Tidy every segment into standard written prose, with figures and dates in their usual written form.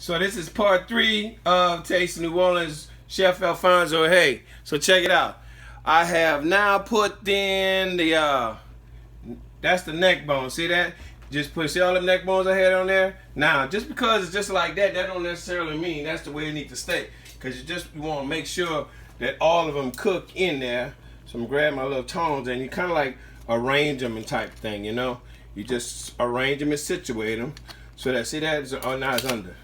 So this is part 3 of Taste New Orleans Chef Alphonso. Hey, so check it out. I have now put in the that's the neck bone. See that? See all the neck bones I had on there? Now, just because it's just like that, that don't necessarily mean that's the way it needs to stay. Because you want to make sure that all of them cook in there. So I'm grabbing my little tongs and you kind of like arrange them and type thing, you know? You just arrange them and situate them. So that, see that? Oh, now it's under.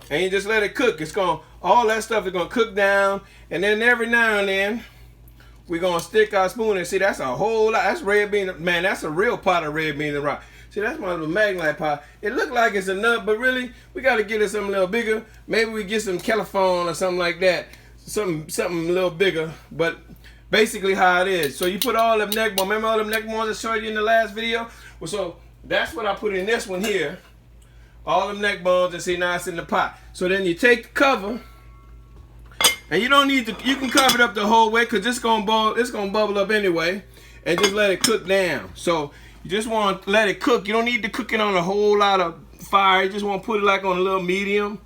And you just let it cook. It's going, all that stuff is going to cook down. And then every now and then, we're going to stick our spoon and see, that's a whole lot. That's red beans. Man, that's a real pot of red beans and rice. See, that's my little magnite pot. It looked like it's enough, but really, we got to get it something a little bigger. Maybe we get some California or something like that. Something a little bigger. But basically how it is. So you put all them neck bones. Remember all them neck bones I showed you in the last video? Well, so that's what I put in this one here. All them neck bones, and see, now it's in the pot. So then you take the cover, and you don't need to, you can cover it up the whole way because it's gonna bubble up anyway, and just let it cook down. So you just want to let it cook. You don't need to cook it on a whole lot of fire. You just want to put it like on a little medium,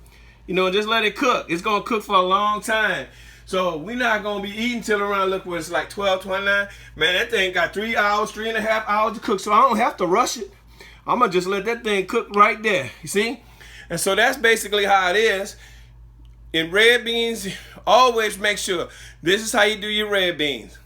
you know, just let it cook. It's gonna cook for a long time. So we're not gonna be eating till around, look where it's like 12:29. Man, that thing got 3 hours, 3.5 hours to cook, so I don't have to rush it. I'm gonna just let that thing cook right there, you see? And so that's basically how it is. In red beans, always make sure, this is how you do your red beans.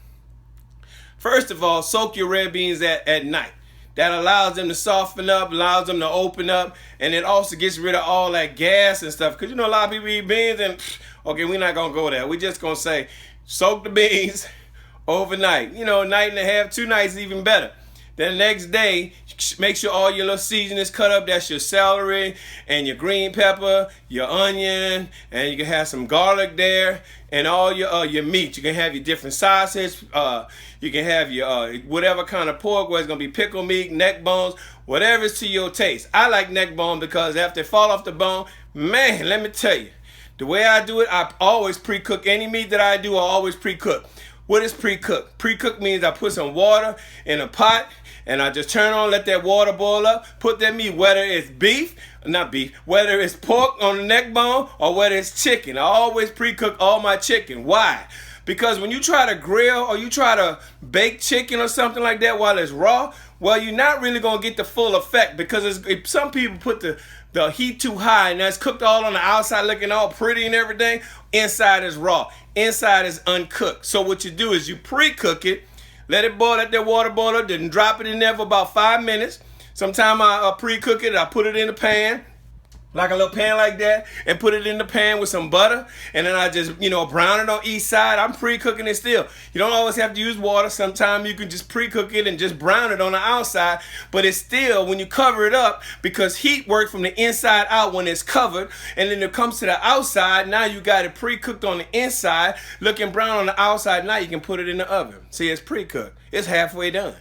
First of all, soak your red beans at night. That allows them to soften up, allows them to open up, and it also gets rid of all that gas and stuff. Because you know a lot of people eat beans and, okay, we're not gonna go there. We're just gonna say, soak the beans overnight. You know, a night and a half, 2 nights is even better. Then the next day, make sure all your little seasoning is cut up. That's your celery and your green pepper, your onion, and you can have some garlic there, and all your meat. You can have your different sausage. You can have your whatever kind of pork, whether it's gonna be pickle meat, neck bones, whatever is to your taste. I like neck bone because after they fall off the bone, man, let me tell you, the way I do it, I always pre-cook any meat that I do. I always pre-cook. What is pre-cook? Pre-cook means I put some water in a pot, and I just turn on, let that water boil up, put that meat, whether it's whether it's pork on the neck bone or whether it's chicken. I always pre-cook all my chicken. Why? Because when you try to grill or you try to bake chicken or something like that while it's raw, well, you're not really going to get the full effect because some people put the heat too high and that's cooked all on the outside looking all pretty and everything. Inside is raw. Inside is uncooked. So what you do is you pre-cook it, let it boil, let that water boil up, then drop it in there for about 5 minutes. Sometimes I pre-cook it, I put it in the pan, like a little pan like that, and put it in the pan with some butter, and then I just, you know, brown it on each side. I'm pre-cooking it still. You don't always have to use water. Sometimes you can just pre-cook it and just brown it on the outside, but it's still, when you cover it up, because heat works from the inside out when it's covered, and then it comes to the outside, now you got it pre-cooked on the inside, looking brown on the outside, now you can put it in the oven. See, it's pre-cooked. It's halfway done.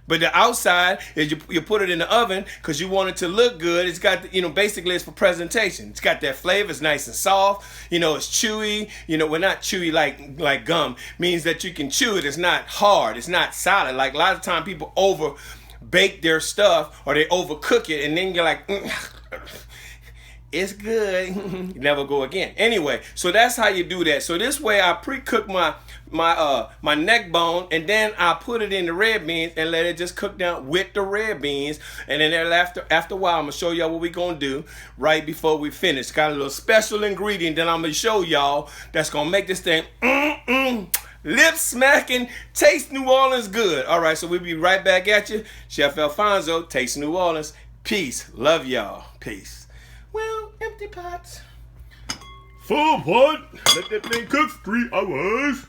But the outside is you put it in the oven because you want it to look good. It's got, you know, basically it's for presentation. It's got that flavor. It's nice and soft. You know, it's chewy. You know, well, not chewy like gum. Means that you can chew it. It's not hard. It's not solid. Like a lot of times people over bake their stuff or they overcook it and then you're like, it's good. You never go again. Anyway, so that's how you do that. So this way I pre-cook my neck bone, and then I put it in the red beans and let it just cook down with the red beans. And then after a while, I'm gonna show y'all what we're gonna do right before we finish. Got a little special ingredient that I'm gonna show y'all that's gonna make this thing lip smacking, taste New Orleans good. All right, so we'll be right back at you. Chef Alphonso, Taste New Orleans. Peace. Love y'all. Peace. Well, empty pots. Full pot. Let that thing cook for 3 hours.